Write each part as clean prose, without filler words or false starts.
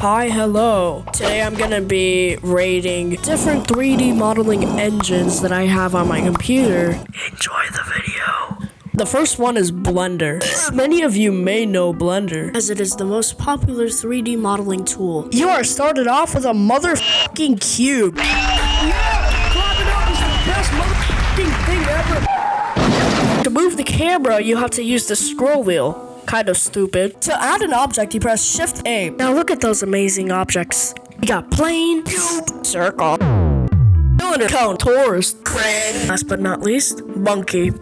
Hi, hello. Today I'm gonna be rating different 3D modeling engines that I have on my computer. Enjoy the video. The first one is Blender. Many of you may know Blender, as it is the most popular 3D modeling tool. You are started off with a motherfucking cube. Clap it up, it's the best motherfucking thing ever. To move the camera, you have to use the scroll wheel. Kind of stupid. To add an object, you press Shift A. Now look at those amazing objects. You got plane, cube, circle, cylinder, cone, torus, crane. Last but not least, monkey.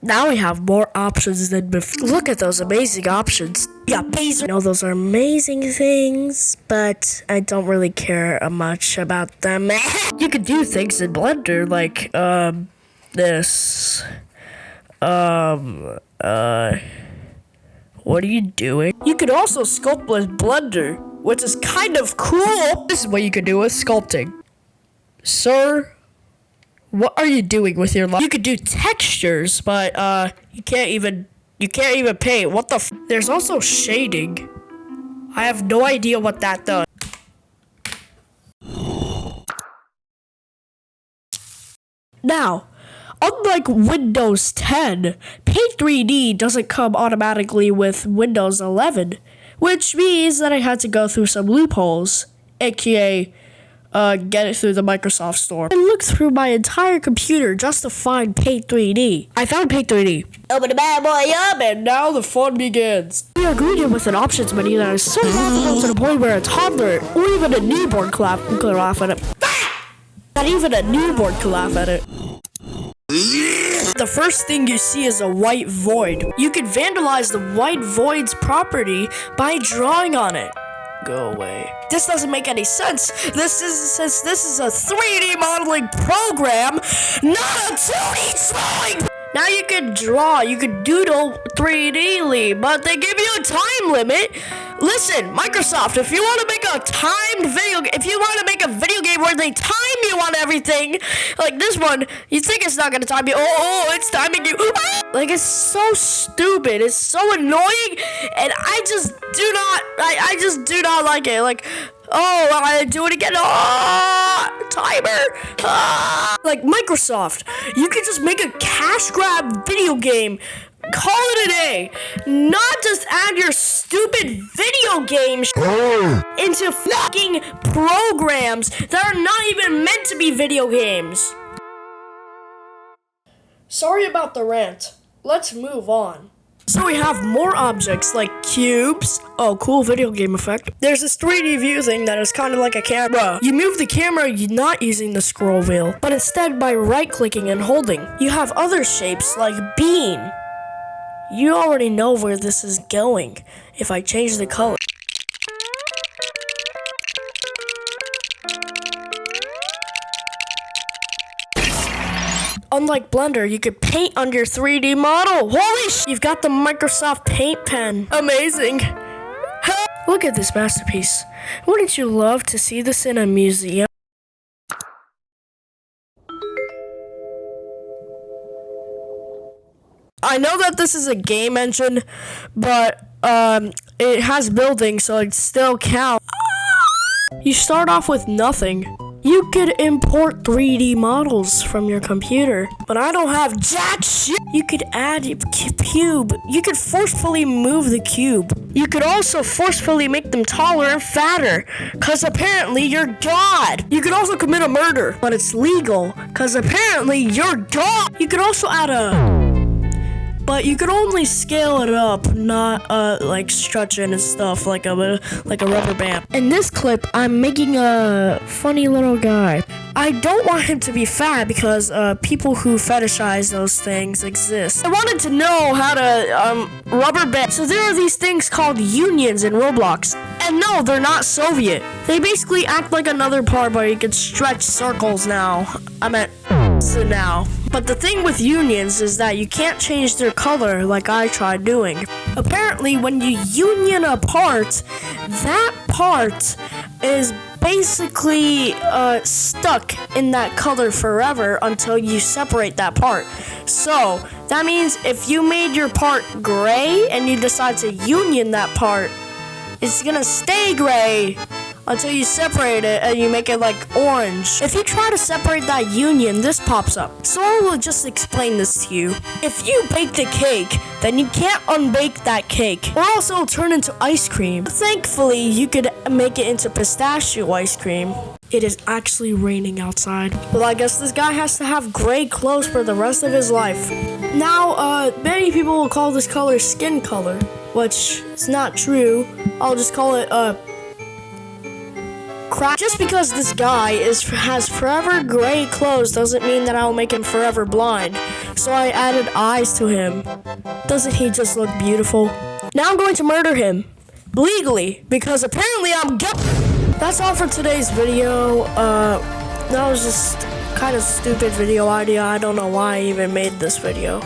Now we have more options than before. Look at those amazing options. You got bees. I know those are amazing things, but I don't really care much about them. You could do things in Blender like this. What are you doing? You could also sculpt with Blender, which is kind of cool. This is what you could do with sculpting. Sir, what are you doing with your life? You could do textures, but you can't even paint. What the There's also shading. I have no idea what that does. Now, unlike Windows 10, Paint 3D doesn't come automatically with Windows 11, which means that I had to go through some loopholes, aka get it through the Microsoft Store. I looked through my entire computer just to find Paint 3D. I found Paint 3D. Open the bad boy up, and now the fun begins. We are greeted with an options menu that is so powerful to the point where a toddler or even a newborn could laugh at it. Not even a newborn could laugh at it. The first thing you see is a white void. You can vandalize the white void's property by drawing on it. Go away. This doesn't make any sense. This is a 3D modeling program, not a 2D drawing. Now you can draw, you can doodle 3Dly, but they give you a time limit. Listen, Microsoft, if you want to make a video game where they time you on everything, like this one, you think it's not gonna time you. Oh, it's timing you. Like, it's so stupid. It's so annoying, and I just do not like it. Like, oh, I do it again. Timer. Like Microsoft, you can just make a cash grab video game. Call it a day. Not just add your stupid video games into fucking programs that are not even meant to be video games. Sorry about the rant. Let's move on. So we have more objects like cubes. Oh, cool video game effect. There's this 3D view thing that is kind of like a camera. You move the camera not using the scroll wheel, but instead by right-clicking and holding. You have other shapes like bean. You already know where this is going if I change the color. Unlike Blender, you could paint on your 3D model. Holy sh! You've got the Microsoft Paint pen. Amazing. Look at this masterpiece. Wouldn't you love to see this in a museum? I know that this is a game engine, but it has buildings, so it still counts. You start off with nothing. You could import 3D models from your computer, but I don't have jack shit. You could add a cube. You could forcefully move the cube. You could also forcefully make them taller and fatter, cause apparently you're God. You could also commit a murder, but it's legal, cause apparently you're God. You could also add but you could only scale it up, not like stretch it and stuff like a rubber band. In this clip, I'm making a funny little guy. I don't want him to be fat because people who fetishize those things exist. I wanted to know how to rubber band. So there are these things called unions in Roblox. And no, they're not Soviet. They basically act like another part where you can stretch circles now. I meant now. But the thing with unions is that you can't change their color like I tried doing. Apparently, when you union a part, that part is basically stuck in that color forever until you separate that part. So that means if you made your part gray and you decide to union that part, it's gonna stay gray until you separate it and you make it like orange. If you try to separate that union, this pops up. So I will just explain this to you. If you bake the cake, then you can't unbake that cake, or else it'll turn into ice cream. Thankfully, you could make it into pistachio ice cream. It is actually raining outside. Well, I guess this guy has to have gray clothes for the rest of his life. Now, many people will call this color skin color, which is not true. I'll just call it, crap. Just because this guy has forever gray clothes doesn't mean that I'll make him forever blind. So I added eyes to him. Doesn't he just look beautiful? Now I'm going to murder him. Legally, because apparently I'm guilty. That's all for today's video. That was just kind of stupid video idea. I don't know why I even made this video.